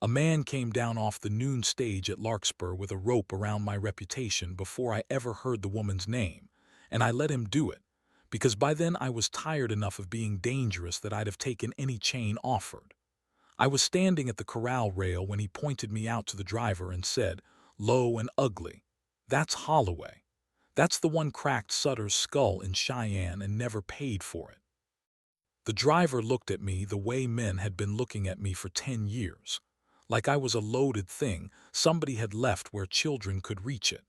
A man came down off the noon stage at Larkspur with a rope around my reputation before I ever heard the woman's name, and I let him do it, because by then I was tired enough of being dangerous that I'd have taken any chain offered. I was standing at the corral rail when he pointed me out to the driver and said, "Low and ugly. That's Holloway. That's the one cracked Sutter's skull in Cheyenne and never paid for it." The driver looked at me the way men had been looking at me for 10 years. Like I was a loaded thing somebody had left where children could reach it.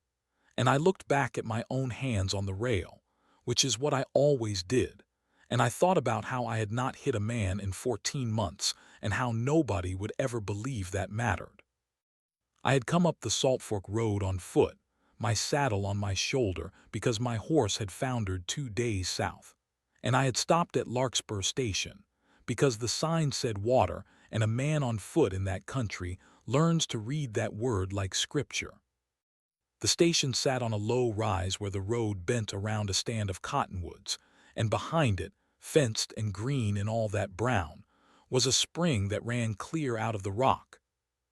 And I looked back at my own hands on the rail, which is what I always did, and I thought about how I had not hit a man in 14 months and how nobody would ever believe that mattered. I had come up the Salt Fork Road on foot, my saddle on my shoulder because my horse had foundered 2 days south, and I had stopped at Larkspur Station because the sign said water, and a man on foot in that country learns to read that word like scripture. The station sat on a low rise where the road bent around a stand of cottonwoods, and behind it, fenced and green in all that brown, was a spring that ran clear out of the rock,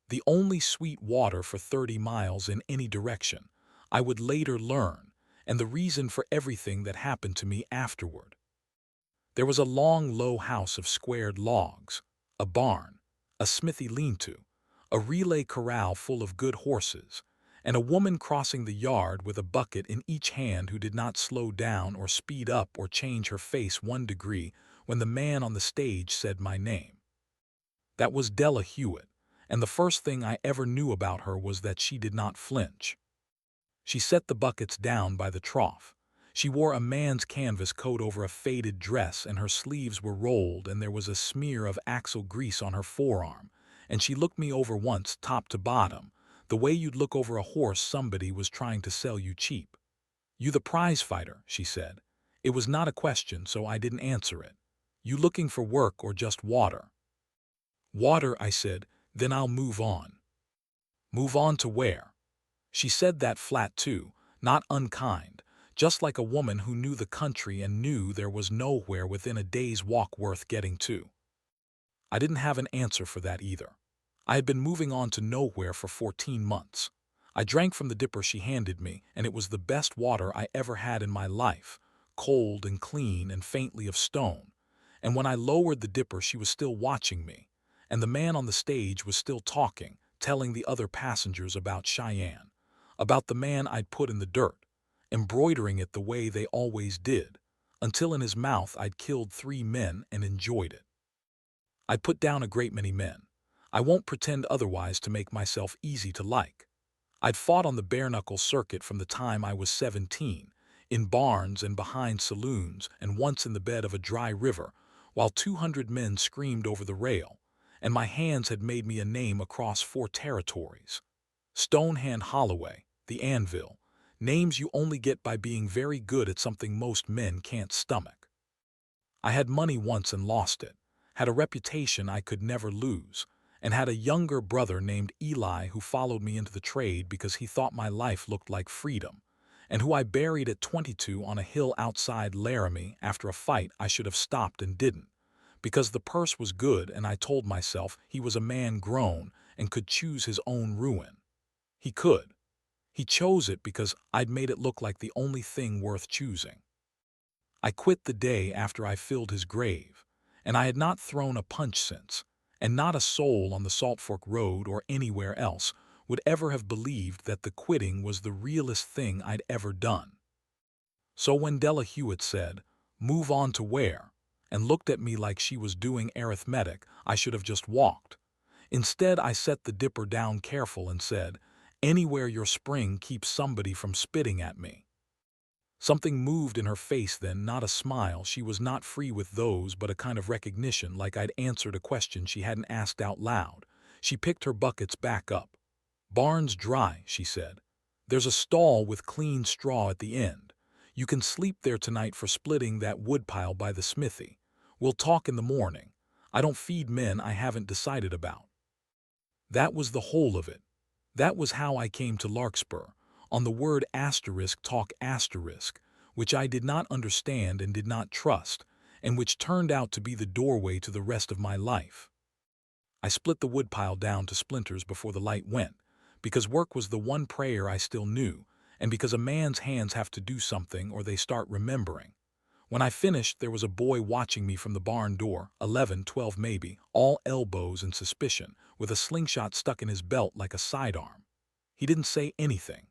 the only sweet water for 30 miles in any direction, I would later learn, and the reason for everything that happened to me afterward. There was a long, low house of squared logs, a barn, a smithy lean-to, a relay corral full of good horses, and a woman crossing the yard with a bucket in each hand who did not slow down or speed up or change her face 1 degree when the man on the stage said my name. That was Della Hewitt, and the first thing I ever knew about her was that she did not flinch. She set the buckets down by the trough. She wore a man's canvas coat over a faded dress, and her sleeves were rolled, and there was a smear of axle grease on her forearm, and she looked me over once, top to bottom, the way you'd look over a horse somebody was trying to sell you cheap. "You the prize fighter," she said. It was not a question, so I didn't answer it. "You looking for work or just water?" "Water," I said. "Then I'll move on." "Move on to where?" She said that flat too, not unkind, just like a woman who knew the country and knew there was nowhere within a day's walk worth getting to. I didn't have an answer for that either. I had been moving on to nowhere for 14 months. I drank from the dipper she handed me, and it was the best water I ever had in my life, cold and clean and faintly of stone. And when I lowered the dipper, she was still watching me, and the man on the stage was still talking, telling the other passengers about Cheyenne, about the man I'd put in the dirt, embroidering it the way they always did, until in his mouth I'd killed 3 men and enjoyed it. I'd put down a great many men. I won't pretend otherwise to make myself easy to like. I'd fought on the bare-knuckle circuit from the time I was 17, in barns and behind saloons, and once in the bed of a dry river, while 200 men screamed over the rail, and my hands had made me a name across 4 territories. Stonehand Holloway, the Anvil, names you only get by being very good at something most men can't stomach. I had money once and lost it, had a reputation I could never lose, and had a younger brother named Eli who followed me into the trade because he thought my life looked like freedom, and who I buried at 22 on a hill outside Laramie after a fight I should have stopped and didn't, because the purse was good and I told myself he was a man grown and could choose his own ruin. He could. He chose it because I'd made it look like the only thing worth choosing. I quit the day after I filled his grave, and I had not thrown a punch since, and not a soul on the Salt Fork Road or anywhere else would ever have believed that the quitting was the realest thing I'd ever done. So when Della Hewitt said, "Move on to where?" and looked at me like she was doing arithmetic, I should have just walked. Instead, I set the dipper down careful and said, "Anywhere your spring keeps somebody from spitting at me." Something moved in her face then, not a smile. She was not free with those, but a kind of recognition, like I'd answered a question she hadn't asked out loud. She picked her buckets back up. "Barn's dry," she said. "There's a stall with clean straw at the end. You can sleep there tonight for splitting that woodpile by the smithy. We'll talk in the morning. I don't feed men I haven't decided about." That was the whole of it. That was how I came to Larkspur, on the word talk asterisk, which I did not understand and did not trust, and which turned out to be the doorway to the rest of my life. I split the woodpile down to splinters before the light went, because work was the one prayer I still knew, and because a man's hands have to do something or they start remembering. When I finished, there was a boy watching me from the barn door, 11, 12 maybe, all elbows and suspicion, with a slingshot stuck in his belt like a sidearm. He didn't say anything.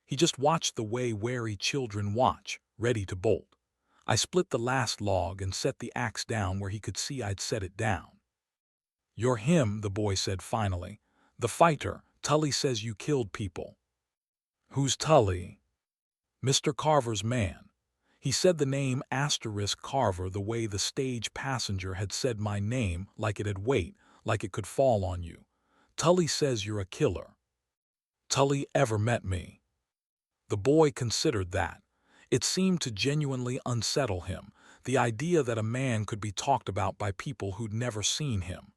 He just watched the way wary children watch, ready to bolt. I split the last log and set the axe down where he could see I'd set it down. "You're him," the boy said finally. "The fighter. Tully says you killed people." "Who's Tully?" "Mr. Carver's man. He said the name * Carver the way the stage passenger had said my name, like it had weight, like it could fall on you. Tully says you're a killer." "Tully ever met me." The boy considered that. It seemed to genuinely unsettle him, the idea that a man could be talked about by people who'd never seen him.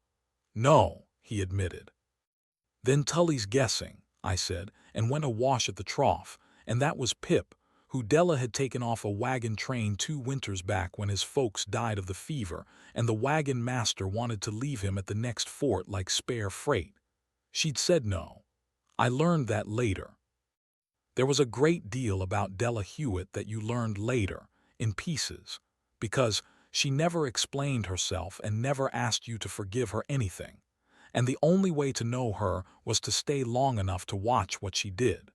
"No," he admitted. "Then Tully's guessing," I said, and went awash at the trough, and that was Pip, who Della had taken off a wagon train 2 winters back when his folks died of the fever, and the wagon master wanted to leave him at the next fort like spare freight. She'd said no. I learned that later. There was a great deal about Della Hewitt that you learned later, in pieces, because she never explained herself and never asked you to forgive her anything, and the only way to know her was to stay long enough to watch what she did.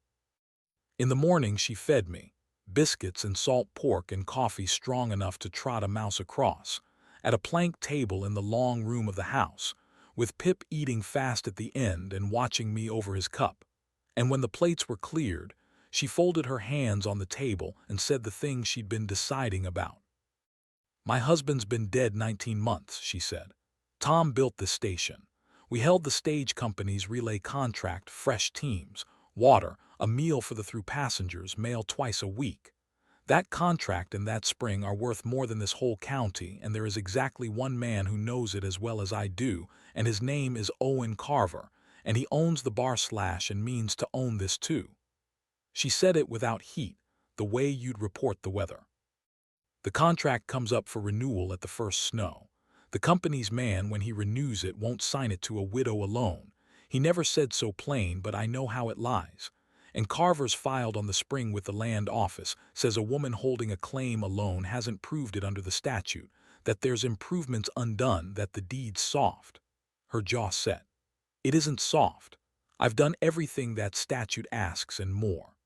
In the morning she fed me biscuits and salt pork and coffee strong enough to trot a mouse across, at a plank table in the long room of the house, with Pip eating fast at the end and watching me over his cup. And when the plates were cleared, she folded her hands on the table and said the things she'd been deciding about. "My husband's been dead 19 months, she said. "Tom built this station. We held the stage company's relay contract, fresh teams, water, a meal for the through passengers, mail twice a week. That contract and that spring are worth more than this whole county, and there is exactly one man who knows it as well as I do, and his name is Owen Carver, and he owns the bar slash and means to own this too." She said it without heat, the way you'd report the weather. "The contract comes up for renewal at the first snow. The company's man, when he renews it, won't sign it to a widow alone. He never said so plain, but I know how it lies. And Carver's filed on the spring with the land office, says a woman holding a claim alone hasn't proved it under the statute, that there's improvements undone, that the deed's soft." Her jaw set. "It isn't soft. I've done everything that statute asks and more.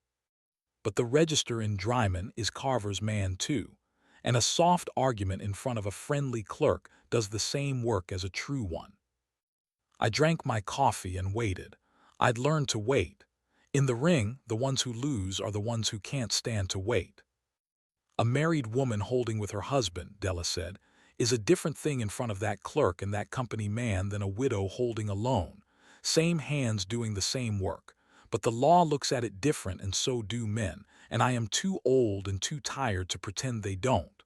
But the register in Dryman is Carver's man too, and a soft argument in front of a friendly clerk does the same work as a true one." I drank my coffee and waited. I'd learned to wait. In the ring, the ones who lose are the ones who can't stand to wait. "A married woman holding with her husband," Della said, "is a different thing in front of that clerk and that company man than a widow holding alone. Same hands doing the same work. But the law looks at it different, and so do men, and I am too old and too tired to pretend they don't."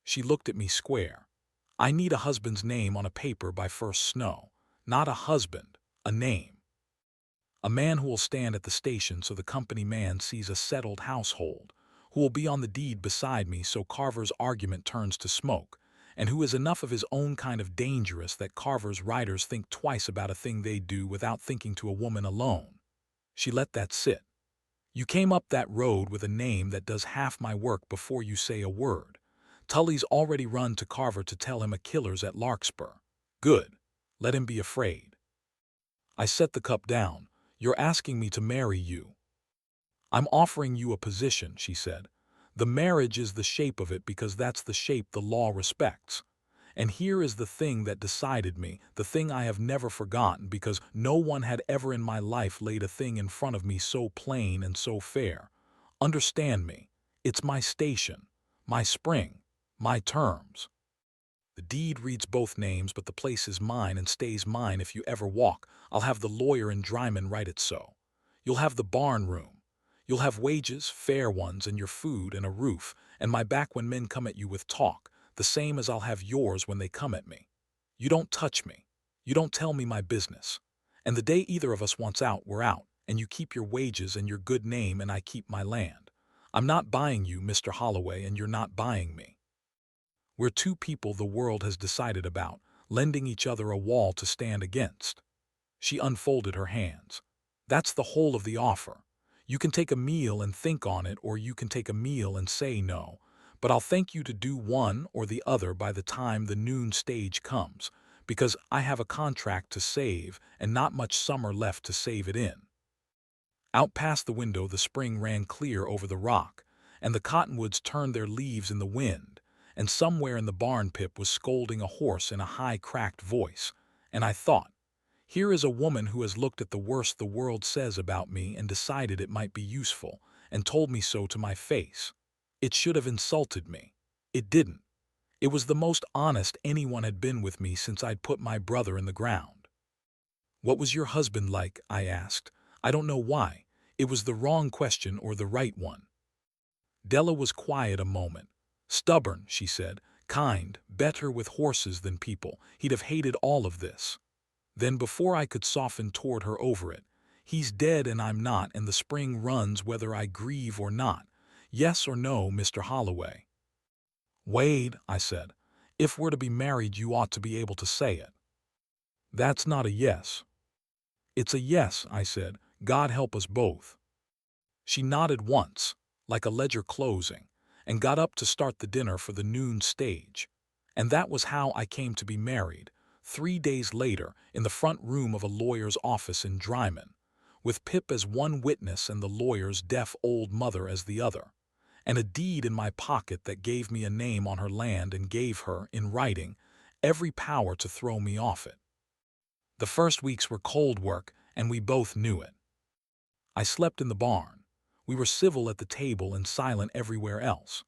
She looked at me square. "I need a husband's name on a paper by first snow. Not a husband, a name. A man who will stand at the station so the company man sees a settled household, who will be on the deed beside me so Carver's argument turns to smoke, and who is enough of his own kind of dangerous that Carver's riders think twice about a thing they do without thinking to a woman alone." She let that sit. "You came up that road with a name that does half my work before you say a word. Tully's already run to Carver to tell him a killer's at Larkspur. Good. Let him be afraid." I set the cup down. "You're asking me to marry you." "I'm offering you a position," she said. "The marriage is the shape of it because that's the shape the law respects. And here is the thing that decided me, the thing I have never forgotten, because no one had ever in my life laid a thing in front of me so plain and so fair. Understand me. It's my station, my spring, my terms. The deed reads both names, but the place is mine and stays mine if you ever walk. I'll have the lawyer in Dryman write it so. You'll have the barn room. You'll have wages, fair ones, and your food and a roof, and my back when men come at you with talk, the same as I'll have yours when they come at me. You don't touch me. You don't tell me my business. And the day either of us wants out, we're out, and you keep your wages and your good name and I keep my land. I'm not buying you, Mr. Holloway, and you're not buying me. We're two people the world has decided about, lending each other a wall to stand against. She unfolded her hands. That's the whole of the offer. You can take a meal and think on it, or you can take a meal and say no, but I'll thank you to do one or the other by the time the noon stage comes, because I have a contract to save and not much summer left to save it in. Out past the window the spring ran clear over the rock, and the cottonwoods turned their leaves in the wind, and somewhere in the barn Pip was scolding a horse in a high cracked voice, and I thought, here is a woman who has looked at the worst the world says about me and decided it might be useful, and told me so to my face. It should have insulted me. It didn't. It was the most honest anyone had been with me since I'd put my brother in the ground. What was your husband like? I asked. I don't know why. It was the wrong question or the right one. Della was quiet a moment. Stubborn, she said. Kind, better with horses than people. He'd have hated all of this. Then before I could soften toward her over it, he's dead and I'm not, and the spring runs whether I grieve or not. Yes or no, Mr. Holloway? Wade, I said, if we're to be married you ought to be able to say it. That's not a yes. It's a yes, I said. God help us both. She nodded once, like a ledger closing, and got up to start the dinner for the noon stage. And that was how I came to be married, 3 days later, in the front room of a lawyer's office in Dryman, with Pip as one witness and the lawyer's deaf old mother as the other, and a deed in my pocket that gave me a name on her land and gave her, in writing, every power to throw me off it. The first weeks were cold work, and we both knew it. I slept in the barn. We were civil at the table and silent everywhere else.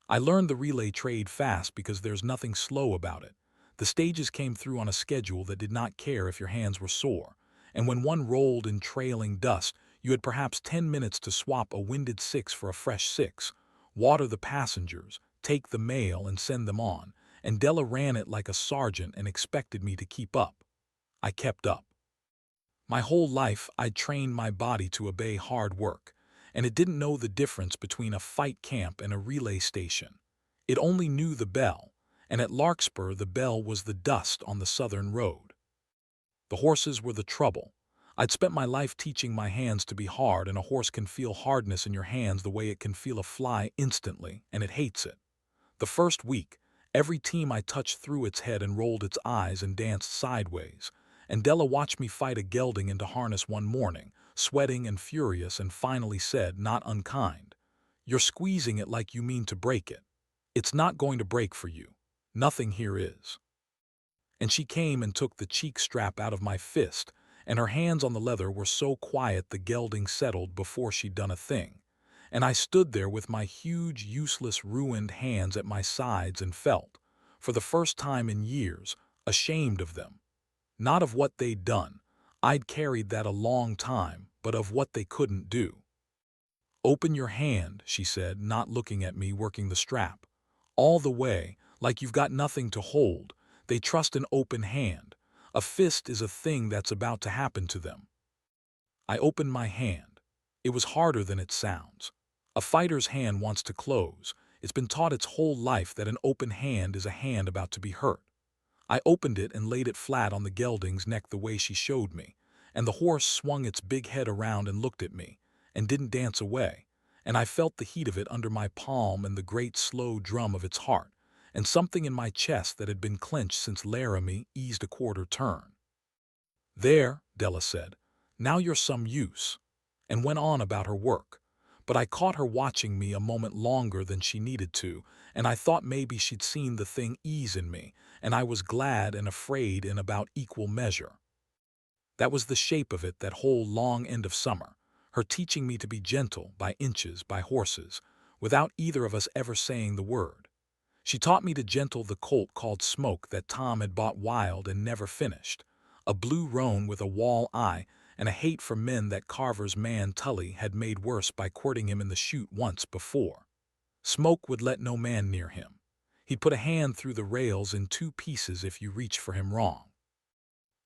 I learned the relay trade fast because there's nothing slow about it. The stages came through on a schedule that did not care if your hands were sore, and when one rolled in trailing dust, you had perhaps 10 minutes to swap a winded 6 for a fresh 6, water the passengers, take the mail and send them on, and Della ran it like a sergeant and expected me to keep up. I kept up. My whole life I'd trained my body to obey hard work, and it didn't know the difference between a fight camp and a relay station. It only knew the bell, and at Larkspur the bell was the dust on the southern road. The horses were the trouble. I'd spent my life teaching my hands to be hard, and a horse can feel hardness in your hands the way it can feel a fly instantly, and it hates it. The first week, every team I touched threw its head and rolled its eyes and danced sideways, and Della watched me fight a gelding into harness one morning, sweating and furious, and finally said, not unkind, "You're squeezing it like you mean to break it. It's not going to break for you. Nothing here is." And she came and took the cheek strap out of my fist, and her hands on the leather were so quiet the gelding settled before she'd done a thing. And I stood there with my huge, useless, ruined hands at my sides and felt, for the first time in years, ashamed of them. Not of what they'd done. I'd carried that a long time, but of what they couldn't do. "Open your hand," she said, not looking at me working the strap. "All the way, like you've got nothing to hold. They trust an open hand. A fist is a thing that's about to happen to them." I opened my hand. It was harder than it sounds. A fighter's hand wants to close. It's been taught its whole life that an open hand is a hand about to be hurt. I opened it and laid it flat on the gelding's neck the way she showed me, and the horse swung its big head around and looked at me, and didn't dance away, and I felt the heat of it under my palm and the great slow drum of its heart, and something in my chest that had been clenched since Laramie eased a quarter turn. "There," Della said, "now you're some use," and went on about her work. But I caught her watching me a moment longer than she needed to, and I thought maybe she'd seen the thing ease in me, and I was glad and afraid in about equal measure. That was the shape of it that whole long end of summer, her teaching me to be gentle by inches, by horses, without either of us ever saying the word. She taught me to gentle the colt called Smoke that Tom had bought wild and never finished, a blue roan with a wall eye and a hate for men that Carver's man Tully had made worse by courting him in the chute once before. Smoke would let no man near him. He'd put a hand through the rails in 2 pieces if you reached for him wrong.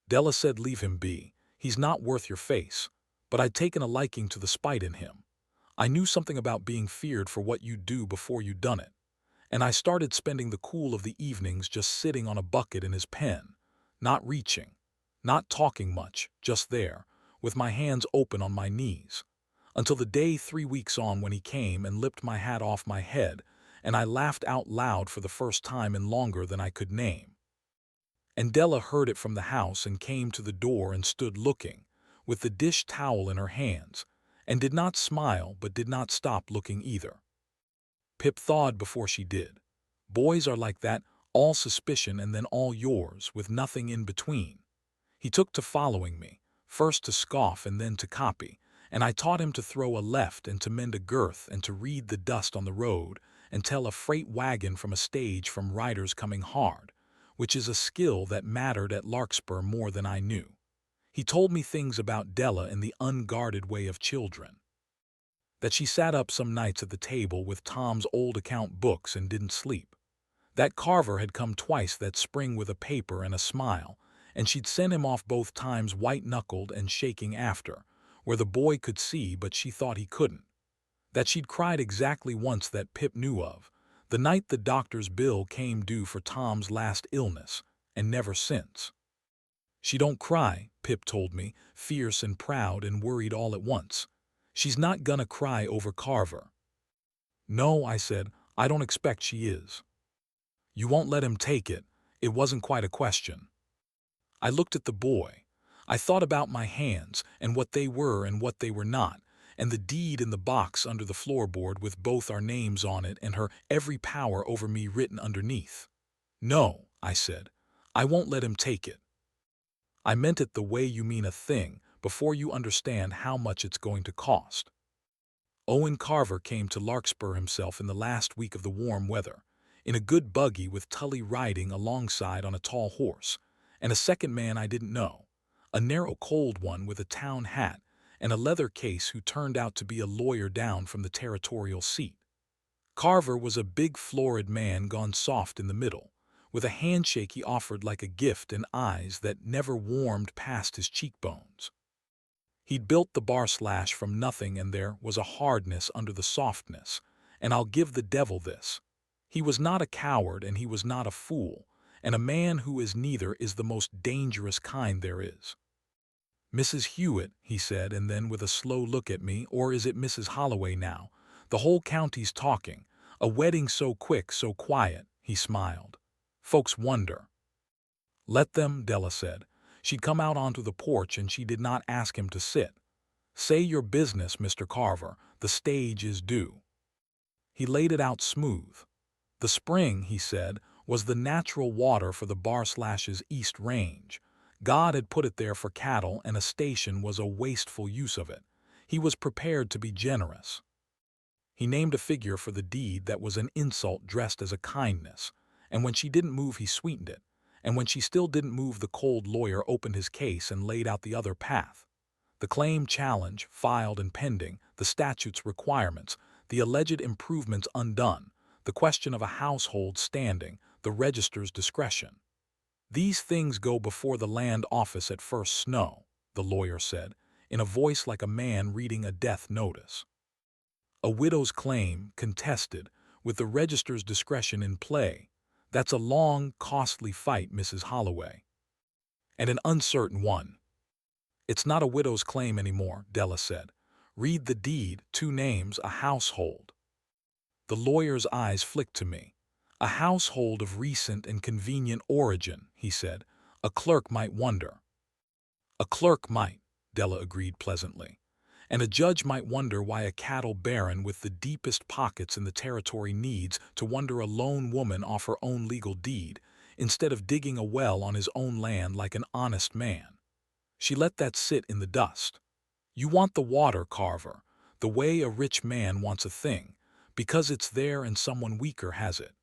Della said, "Leave him be. He's not worth your face." But I'd taken a liking to the spite in him. I knew something about being feared for what you'd do before you'd done it. And I started spending the cool of the evenings just sitting on a bucket in his pen, not reaching, not talking much, just there, with my hands open on my knees, until the day 3 weeks on when he came and lipped my hat off my head, and I laughed out loud for the first time in longer than I could name. And Della heard it from the house and came to the door and stood looking, with the dish towel in her hands, and did not smile but did not stop looking either. Pip thawed before she did. Boys are like that, all suspicion and then all yours, with nothing in between. He took to following me, first to scoff and then to copy, and I taught him to throw a left and to mend a girth and to read the dust on the road and tell a freight wagon from a stage from riders coming hard, which is a skill that mattered at Larkspur more than I knew. He told me things about Della in the unguarded way of children. That she sat up some nights at the table with Tom's old account books and didn't sleep. That Carver had come twice that spring with a paper and a smile, and she'd sent him off both times white-knuckled and shaking after, where the boy could see but she thought he couldn't. That she'd cried exactly once that Pip knew of, the night the doctor's bill came due for Tom's last illness, and never since. She don't cry, Pip told me, fierce and proud and worried all at once. She's not gonna cry over Carver. No, I said, I don't expect she is. You won't let him take it. It wasn't quite a question. I looked at the boy. I thought about my hands and what they were and what they were not, and the deed in the box under the floorboard with both our names on it and her every power over me written underneath. No, I said, I won't let him take it. I meant it the way you mean a thing before you understand how much it's going to cost. Owen Carver came to Larkspur himself in the last week of the warm weather, in a good buggy with Tully riding alongside on a tall horse, and a second man I didn't know, a narrow cold one with a town hat and a leather case who turned out to be a lawyer down from the territorial seat. Carver was a big florid man gone soft in the middle, with a handshake he offered like a gift and eyes that never warmed past his cheekbones. He'd built the bar slash from nothing and there was a hardness under the softness, and I'll give the devil this. He was not a coward and he was not a fool, and a man who is neither is the most dangerous kind there is. Mrs. Hewitt, he said, and then with a slow look at me, or is it Mrs. Holloway now? The whole county's talking. A wedding so quick, so quiet, he smiled. Folks wonder. Let them, Della said. She'd come out onto the porch and she did not ask him to sit. Say your business, Mr. Carver. The stage is due. He laid it out smooth. The spring, he said, was the natural water for the bar/'s east range. God had put it there for cattle and a station was a wasteful use of it. He was prepared to be generous. He named a figure for the deed that was an insult dressed as a kindness, and when she didn't move he sweetened it, and when she still didn't move the cold lawyer opened his case and laid out the other path. The claim challenge, filed and pending, the statute's requirements, the alleged improvements undone, the question of a household standing, the register's discretion. These things go before the land office at first snow, the lawyer said, in a voice like a man reading a death notice. A widow's claim, contested, with the register's discretion in play, that's a long, costly fight, Mrs. Holloway. And an uncertain one. It's not a widow's claim anymore, Della said. Read the deed, 2 names, a household. The lawyer's eyes flicked to me. A household of recent and convenient origin, he said. A clerk might wonder. A clerk might, Della agreed pleasantly. And a judge might wonder why a cattle baron with the deepest pockets in the territory needs to wonder a lone woman off her own legal deed, instead of digging a well on his own land like an honest man. She let that sit in the dust. You want the water, Carver, the way a rich man wants a thing, because it's there and someone weaker has it.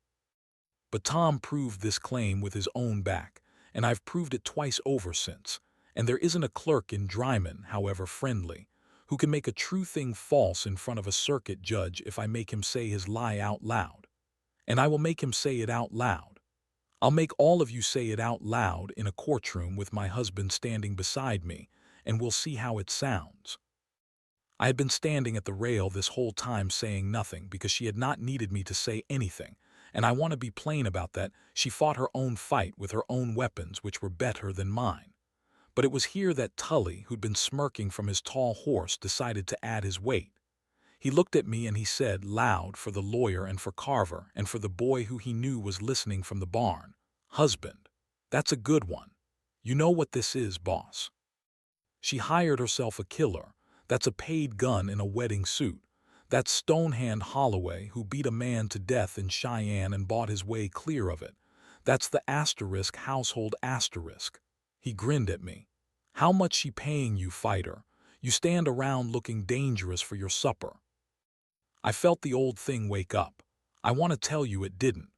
But Tom proved this claim with his own back, and I've proved it twice over since, and there isn't a clerk in Dryman, however friendly, who can make a true thing false in front of a circuit judge if I make him say his lie out loud. And I will make him say it out loud. I'll make all of you say it out loud in a courtroom with my husband standing beside me, and we'll see how it sounds. I had been standing at the rail this whole time saying nothing because she had not needed me to say anything, And I want to be plain about that, she fought her own fight with her own weapons, which were better than mine. But it was here that Tully, who'd been smirking from his tall horse, decided to add his weight. He looked at me and he said, loud for the lawyer and for Carver and for the boy who he knew was listening from the barn, "Husband, that's a good one. You know what this is, boss. She hired herself a killer. That's a paid gun in a wedding suit. That's Stonehand Holloway who beat a man to death in Cheyenne and bought his way clear of it. That's the asterisk household asterisk." He grinned at me. "How much she paying you, fighter? You stand around looking dangerous for your supper." I felt the old thing wake up. I want to tell you it didn't.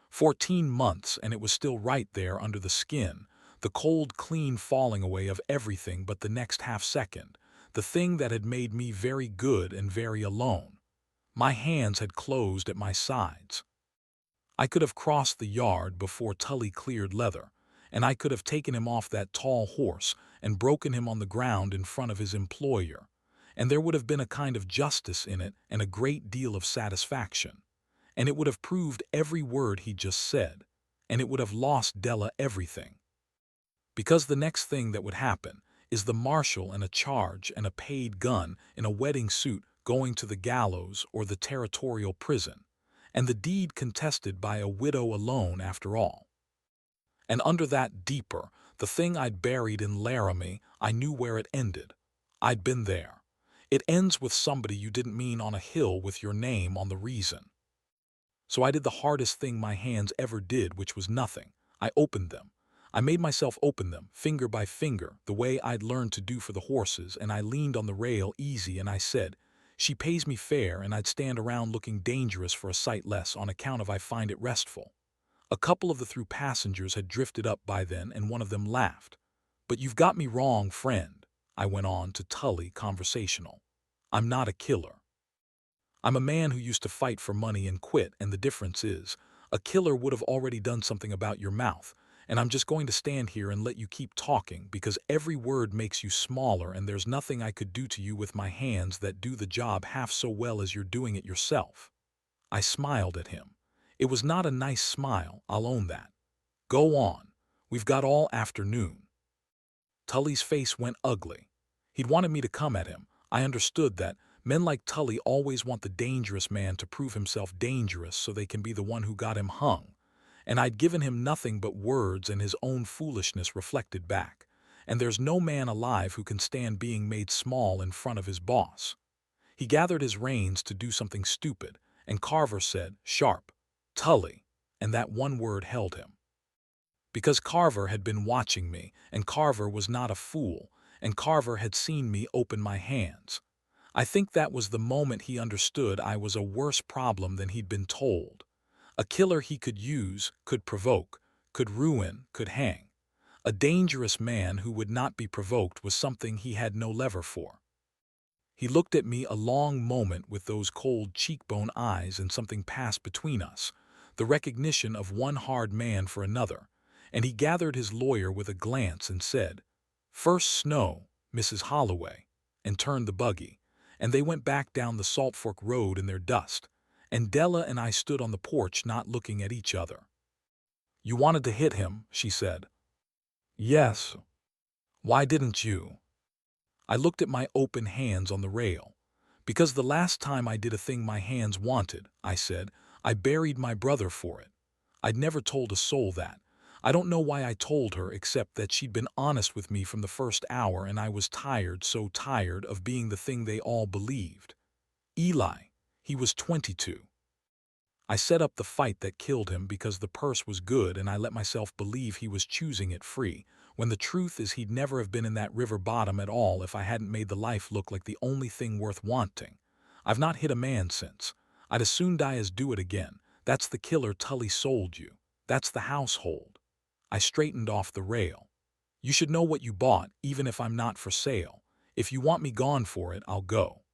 14 months and it was still right there under the skin, the cold, clean falling away of everything but the next half second, the thing that had made me very good and very alone. My hands had closed at my sides. I could have crossed the yard before Tully cleared leather, and I could have taken him off that tall horse and broken him on the ground in front of his employer, and there would have been a kind of justice in it and a great deal of satisfaction. And it would have proved every word he just said, and it would have lost Della everything. Because the next thing that would happen is the marshal and a charge and a paid gun in a wedding suit going to the gallows or the territorial prison, and the deed contested by a widow alone after all. And under that deeper, the thing I'd buried in Laramie, I knew where it ended. I'd been there. It ends with somebody you didn't mean on a hill with your name on the reason. So I did the hardest thing my hands ever did, which was nothing. I opened them. I made myself open them, finger by finger, the way I'd learned to do for the horses, and I leaned on the rail easy and I said, "She pays me fair and I'd stand around looking dangerous for a sight less on account of I find it restful." A couple of the through passengers had drifted up by then and one of them laughed. "But you've got me wrong, friend," I went on to Tully, conversational. "I'm not a killer. I'm a man who used to fight for money and quit, and the difference is, a killer would have already done something about your mouth, and I'm just going to stand here and let you keep talking because every word makes you smaller and there's nothing I could do to you with my hands that do the job half so well as you're doing it yourself." I smiled at him. It was not a nice smile, I'll own that. "Go on. We've got all afternoon." Tully's face went ugly. He'd wanted me to come at him. I understood that. Men like Tully always want the dangerous man to prove himself dangerous so they can be the one who got him hung. And I'd given him nothing but words and his own foolishness reflected back. And there's no man alive who can stand being made small in front of his boss. He gathered his reins to do something stupid, and Carver said, sharp, "Tully," and that one word held him. Because Carver had been watching me, and Carver was not a fool, and Carver had seen me open my hands. I think that was the moment he understood I was a worse problem than he'd been told. A killer he could use, could provoke, could ruin, could hang. A dangerous man who would not be provoked was something he had no lever for. He looked at me a long moment with those cold cheekbone eyes, and something passed between us, the recognition of one hard man for another, and he gathered his lawyer with a glance and said, "First snow, Mrs. Holloway," and turned the buggy, and they went back down the Salt Fork Road in their dust, and Della and I stood on the porch not looking at each other. "You wanted to hit him," she said. "Yes. Why didn't you?" I looked at my open hands on the rail. "Because the last time I did a thing my hands wanted," I said, "I buried my brother for it. I'd never told a soul that. I don't know why I told her except that she'd been honest with me from the first hour and I was tired, so tired of being the thing they all believed. Eli, he was 22. I set up the fight that killed him because the purse was good and I let myself believe he was choosing it free, when the truth is he'd never have been in that river bottom at all if I hadn't made the life look like the only thing worth wanting. I've not hit a man since. I'd as soon die as do it again. That's the killer Tully sold you. That's the household." I straightened off the rail. "You should know what you bought, even if I'm not for sale. If you want me gone for it, I'll go.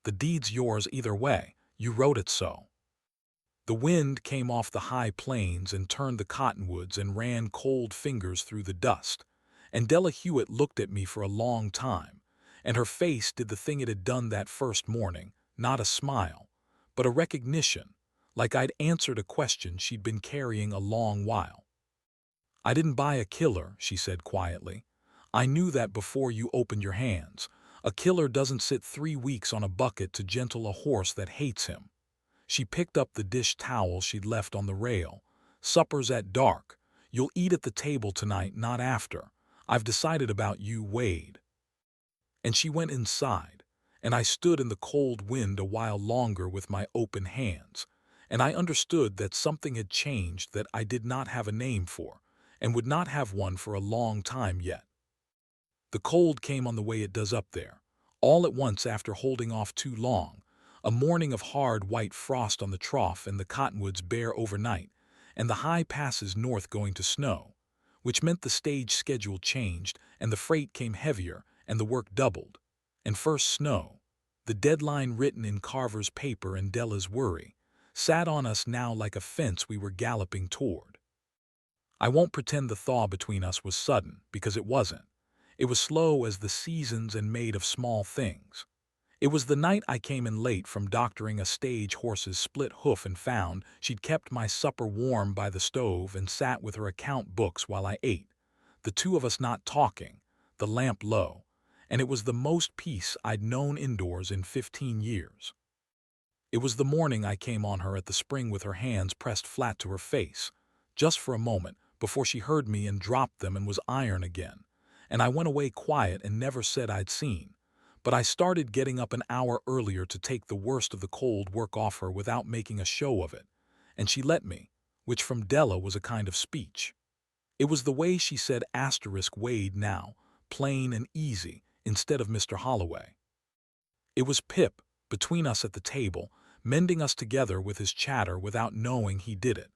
The deed's yours either way. You wrote it so." The wind came off the high plains and turned the cottonwoods and ran cold fingers through the dust, and Della Hewitt looked at me for a long time, and her face did the thing it had done that first morning, not a smile, but a recognition, like I'd answered a question she'd been carrying a long while. "I didn't buy a killer," she said quietly. "I knew that before you opened your hands. A killer doesn't sit 3 weeks on a bucket to gentle a horse that hates him." She picked up the dish towel she'd left on the rail. "Supper's at dark. You'll eat at the table tonight, not after. I've decided about you, Wade." And she went inside, and I stood in the cold wind a while longer with my open hands, and I understood that something had changed that I did not have a name for, and would not have one for a long time yet. The cold came on the way it does up there, all at once after holding off too long, a morning of hard white frost on the trough and the cottonwoods bare overnight, and the high passes north going to snow, which meant the stage schedule changed and the freight came heavier and the work doubled. And first snow, the deadline written in Carver's paper and Della's worry, sat on us now like a fence we were galloping toward. I won't pretend the thaw between us was sudden, because it wasn't. It was slow as the seasons and made of small things. It was the night I came in late from doctoring a stage horse's split hoof and found she'd kept my supper warm by the stove and sat with her account books while I ate, the two of us not talking, the lamp low, and it was the most peace I'd known indoors in 15 years. It was the morning I came on her at the spring with her hands pressed flat to her face, just for a moment, before she heard me and dropped them and was iron again, and I went away quiet and never said I'd seen. But I started getting up an hour earlier to take the worst of the cold work off her without making a show of it, and she let me, which from Della was a kind of speech. It was the way she said *Wade now, plain and easy, instead of Mr. Holloway. It was Pip, between us at the table, mending us together with his chatter without knowing he did it,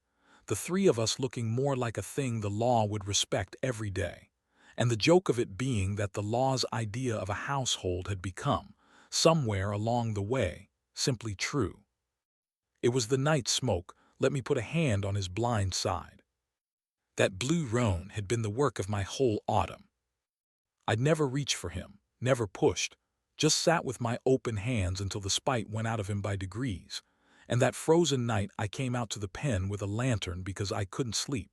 the three of us looking more like a thing the law would respect every day, and the joke of it being that the law's idea of a household had become, somewhere along the way, simply true. It was the night smoke let me put a hand on his blind side. That blue roan had been the work of my whole autumn. I'd never reached for him, never pushed, just sat with my open hands until the spite went out of him by degrees, and that frozen night I came out to the pen with a lantern because I couldn't sleep,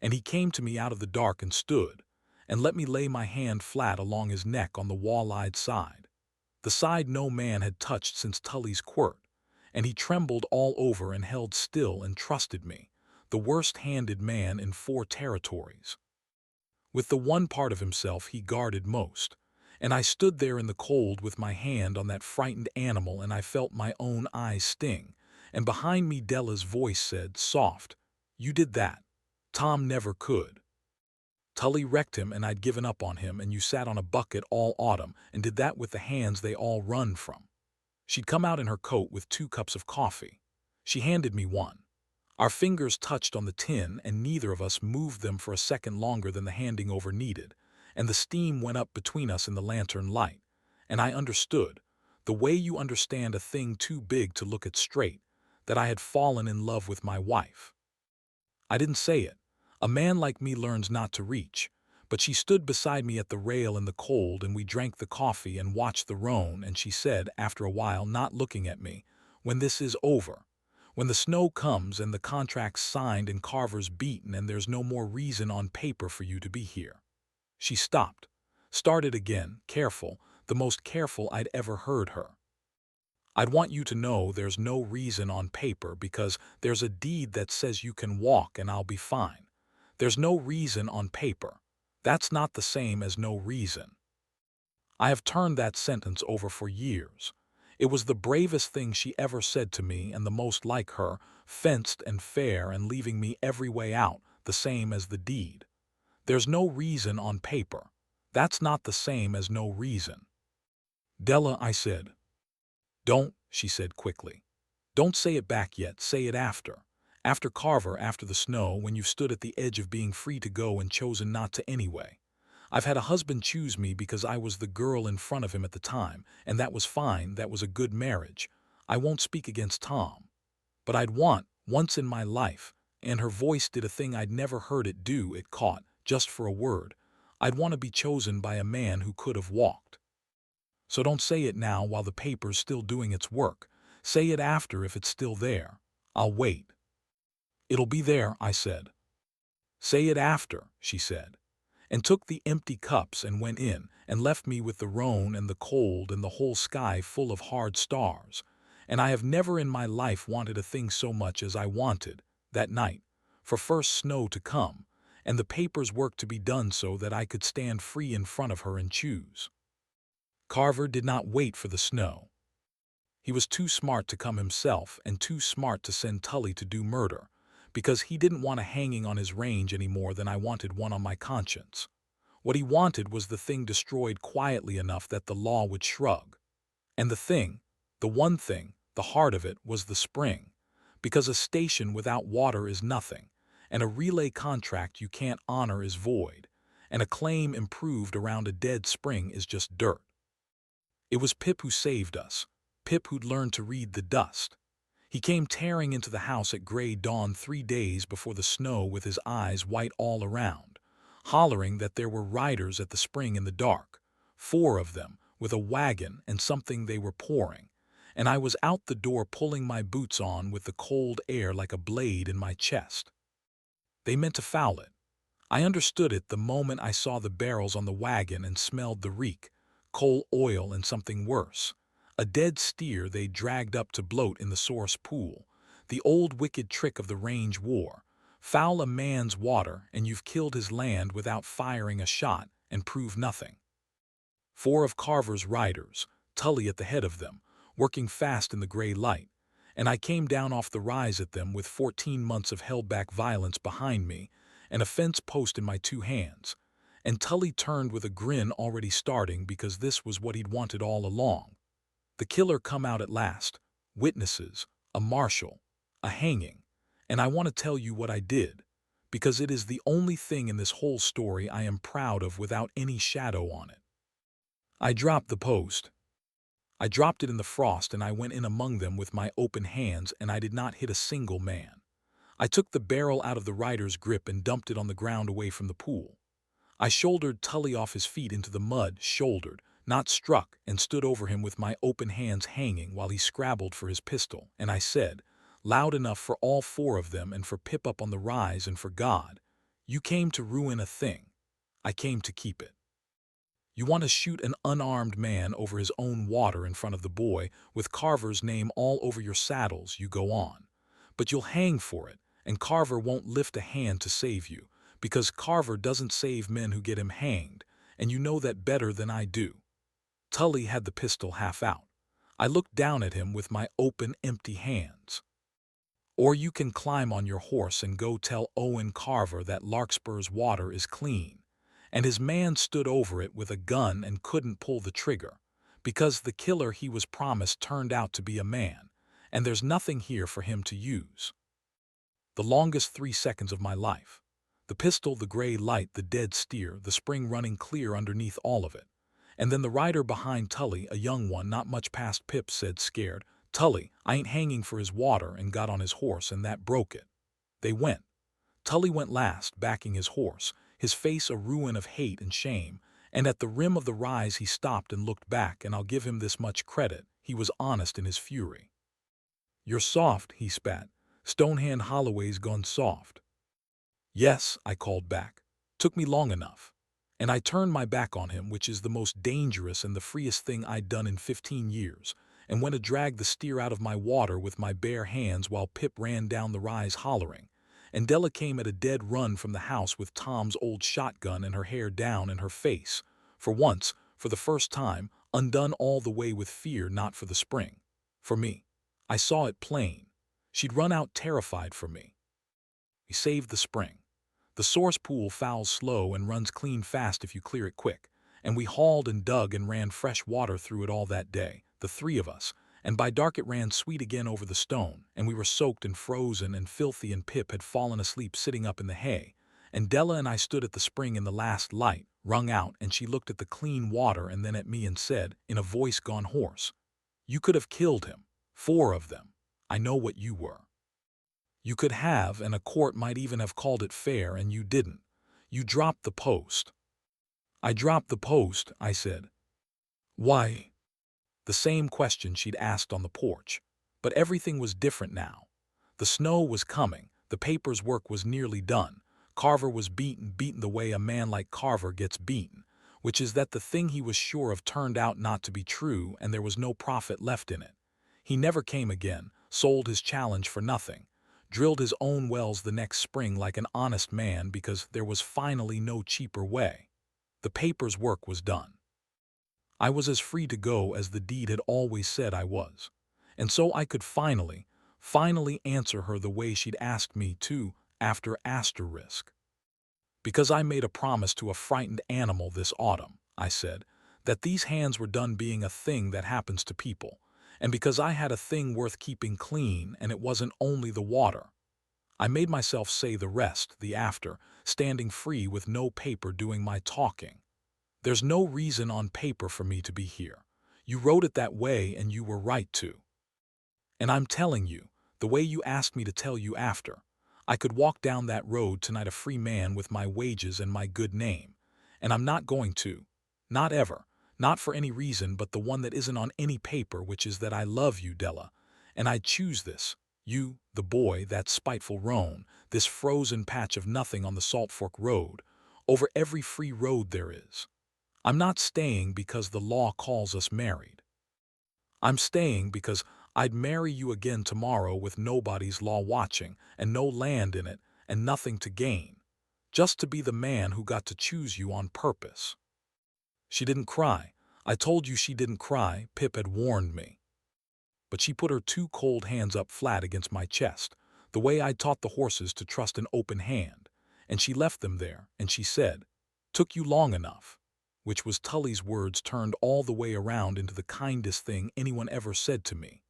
and he came to me out of the dark and stood, and let me lay my hand flat along his neck on the wall-eyed side, the side no man had touched since Tully's quirt, and he trembled all over and held still and trusted me, the worst-handed man in 4 territories. With the one part of himself he guarded most, and I stood there in the cold with my hand on that frightened animal and I felt my own eyes sting, and behind me Della's voice said, soft, "You did that. Tom never could. Tully wrecked him and I'd given up on him and you sat on a bucket all autumn and did that with the hands they all run from." She'd come out in her coat with 2 cups of coffee. She handed me one. Our fingers touched on the tin and neither of us moved them for a second longer than the handing over needed, and the steam went up between us in the lantern light, and I understood, the way you understand a thing too big to look at straight, that I had fallen in love with my wife. I didn't say it. A man like me learns not to reach, but she stood beside me at the rail in the cold and we drank the coffee and watched the roan, and she said, after a while, not looking at me, "When this is over, when the snow comes and the contract's signed and Carver's beaten and there's no more reason on paper for you to be here." She stopped, started again, careful, the most careful I'd ever heard her. "I'd want you to know there's no reason on paper because there's a deed that says you can walk and I'll be fine. There's no reason on paper. That's not the same as no reason." I have turned that sentence over for years. It was the bravest thing she ever said to me and the most like her, fenced and fair and leaving me every way out, the same as the deed. There's no reason on paper. That's not the same as no reason. "Della," I said. "Don't," she said quickly. "Don't say it back yet, say it after. After Carver, after the snow, when you've stood at the edge of being free to go and chosen not to anyway. I've had a husband choose me because I was the girl in front of him at the time, and that was fine, that was a good marriage. I won't speak against Tom. But I'd want, once in my life," and her voice did a thing I'd never heard it do, it caught, just for a word, "I'd want to be chosen by a man who could have walked. So don't say it now while the paper's still doing its work. Say it after if it's still there. I'll wait. It'll be there, I said. Say it after, she said, and took the empty cups and went in and left me with the roan and the cold and the whole sky full of hard stars. And I have never in my life wanted a thing so much as I wanted, that night, for first snow to come, and the paper's work to be done so that I could stand free in front of her and choose. Carver did not wait for the snow. He was too smart to come himself and too smart to send Tully to do murder, because he didn't want a hanging on his range any more than I wanted one on my conscience. What he wanted was the thing destroyed quietly enough that the law would shrug. And the thing, the one thing, the heart of it, was the spring, because a station without water is nothing, and a relay contract you can't honor is void, and a claim improved around a dead spring is just dirt. It was Pip who saved us, Pip who'd learned to read the dust. He came tearing into the house at gray dawn 3 days before the snow with his eyes white all around, hollering that there were riders at the spring in the dark, 4 of them, with a wagon and something they were pouring, and I was out the door pulling my boots on with the cold air like a blade in my chest. They meant to foul it. I understood it the moment I saw the barrels on the wagon and smelled the reek, coal oil and something worse. A dead steer they dragged up to bloat in the source pool, the old wicked trick of the range war. Foul a man's water and you've killed his land without firing a shot and prove nothing. 4 of Carver's riders, Tully at the head of them, working fast in the gray light, and I came down off the rise at them with 14 months of held-back violence behind me and a fence post in my 2 hands, and Tully turned with a grin already starting because this was what he'd wanted all along. The killer come out at last, witnesses, a marshal, a hanging, and I want to tell you what I did, because it is the only thing in this whole story I am proud of without any shadow on it. I dropped the post. I dropped it in the frost and I went in among them with my open hands and I did not hit a single man. I took the barrel out of the rider's grip and dumped it on the ground away from the pool. I shouldered Tully off his feet into the mud, shouldered, not struck, and stood over him with my open hands hanging while he scrabbled for his pistol, and I said, loud enough for all 4 of them and for Pip up on the rise and for God, you came to ruin a thing. I came to keep it. You want to shoot an unarmed man over his own water in front of the boy with Carver's name all over your saddles, you go on. But you'll hang for it, and Carver won't lift a hand to save you, because Carver doesn't save men who get him hanged, and you know that better than I do. Tully had the pistol half out. I looked down at him with my open, empty hands. Or you can climb on your horse and go tell Owen Carver that Larkspur's water is clean. And his man stood over it with a gun and couldn't pull the trigger, because the killer he was promised turned out to be a man, and there's nothing here for him to use. The longest 3 seconds of my life. The pistol, the gray light, the dead steer, the spring running clear underneath all of it. And then the rider behind Tully, a young one not much past Pip, said scared, Tully, I ain't hanging for his water, and got on his horse, and that broke it. They went. Tully went last, backing his horse, his face a ruin of hate and shame, and at the rim of the rise he stopped and looked back, and I'll give him this much credit, he was honest in his fury. You're soft, he spat. Stonehand Holloway's gone soft. Yes, I called back. Took me long enough. And I turned my back on him, which is the most dangerous and the freest thing I'd done in 15 years, and went to drag the steer out of my water with my bare hands while Pip ran down the rise hollering. And Della came at a dead run from the house with Tom's old shotgun and her hair down and her face, for once, for the first time, undone all the way with fear, not for the spring. For me. I saw it plain. She'd run out terrified for me. We saved the spring. The source pool fouls slow and runs clean fast if you clear it quick, and we hauled and dug and ran fresh water through it all that day, the 3 of us, and by dark it ran sweet again over the stone, and we were soaked and frozen and filthy, and Pip had fallen asleep sitting up in the hay, and Della and I stood at the spring in the last light, wrung out, and she looked at the clean water and then at me and said, in a voice gone hoarse, you could have killed him, 4 of them. I know what you were. You could have, and a court might even have called it fair, and you didn't. You dropped the post. I dropped the post, I said. Why? The same question she'd asked on the porch. But everything was different now. The snow was coming, the paper's work was nearly done. Carver was beaten the way a man like Carver gets beaten, which is that the thing he was sure of turned out not to be true and there was no profit left in it. He never came again, sold his challenge for nothing, drilled his own wells the next spring like an honest man because there was finally no cheaper way. The paper's work was done. I was as free to go as the deed had always said I was. And so I could finally answer her the way she'd asked me to, after asterisk. Because I made a promise to a frightened animal this autumn, I said, that these hands were done being a thing that happens to people, and because I had a thing worth keeping clean and it wasn't only the water. I made myself say the rest, the after, standing free with no paper doing my talking. There's no reason on paper for me to be here. You wrote it that way and you were right to. And I'm telling you, the way you asked me to tell you after. I could walk down that road tonight a free man with my wages and my good name. And I'm not going to. Not ever. Not for any reason but the one that isn't on any paper, which is that I love you, Della. And I'd choose this. You, the boy, that spiteful roan, this frozen patch of nothing on the Salt Fork Road, over every free road there is. I'm not staying because the law calls us married. I'm staying because I'd marry you again tomorrow with nobody's law watching and no land in it and nothing to gain, just to be the man who got to choose you on purpose. She didn't cry. I told you she didn't cry, Pip had warned me. But she put her two cold hands up flat against my chest, the way I taught the horses to trust an open hand, and she left them there, and she said, "Took you long enough," which was Tully's words turned all the way around into the kindest thing anyone ever said to me.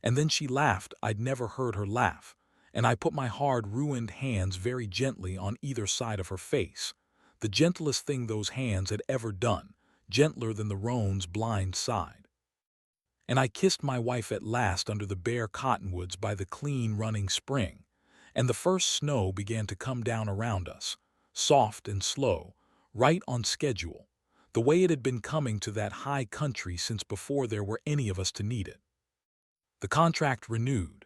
And then she laughed. I'd never heard her laugh, and I put my hard, ruined hands very gently on either side of her face, the gentlest thing those hands had ever done, gentler than the roan's blind side. And I kissed my wife at last under the bare cottonwoods by the clean running spring, and the first snow began to come down around us, soft and slow, right on schedule, the way it had been coming to that high country since before there were any of us to need it. The contract renewed.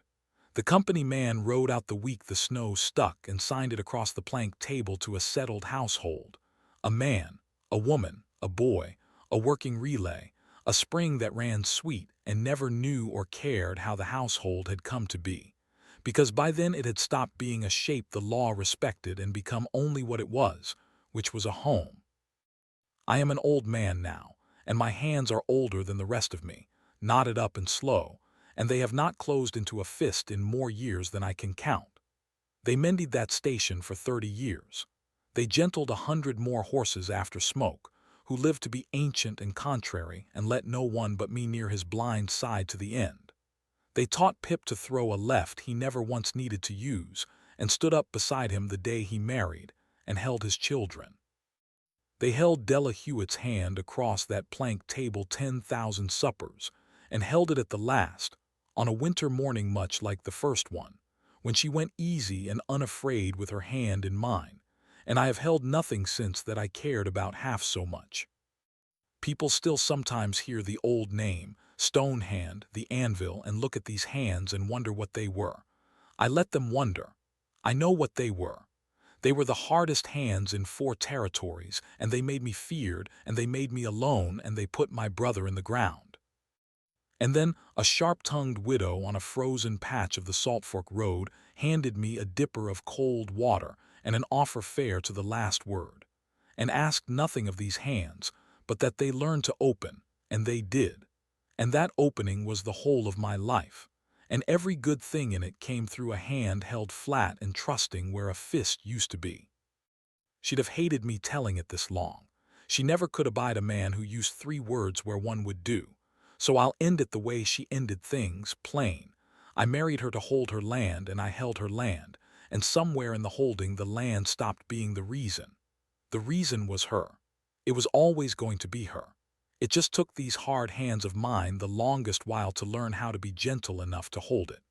The company man rode out the week the snow stuck and signed it across the plank table to a settled household. A man, a woman, a boy, a working relay, a spring that ran sweet and never knew or cared how the household had come to be, because by then it had stopped being a shape the law respected and become only what it was, which was a home. I am an old man now, and my hands are older than the rest of me, knotted up and slow, and they have not closed into a fist in more years than I can count. They mended that station for 30 years. They gentled 100 more horses after Smoke, who lived to be ancient and contrary and let no one but me near his blind side to the end. They taught Pip to throw a left he never once needed to use and stood up beside him the day he married and held his children. They held Della Hewitt's hand across that plank table 10,000 suppers and held it at the last, on a winter morning much like the first one, when she went easy and unafraid with her hand in mine, and I have held nothing since that I cared about half so much. People still sometimes hear the old name, Stonehand, the anvil, and look at these hands and wonder what they were. I let them wonder. I know what they were. They were the hardest hands in 4 territories, and they made me feared, and they made me alone, and they put my brother in the ground. And then a sharp-tongued widow on a frozen patch of the Salt Fork Road handed me a dipper of cold water and an offer fair to the last word, and asked nothing of these hands, but that they learn to open, and they did. And that opening was the whole of my life, and every good thing in it came through a hand held flat and trusting where a fist used to be. She'd have hated me telling it this long. She never could abide a man who used 3 words where one would do. So I'll end it the way she ended things, plain. I married her to hold her land, and I held her land, and somewhere in the holding the land stopped being the reason. The reason was her. It was always going to be her. It just took these hard hands of mine the longest while to learn how to be gentle enough to hold it.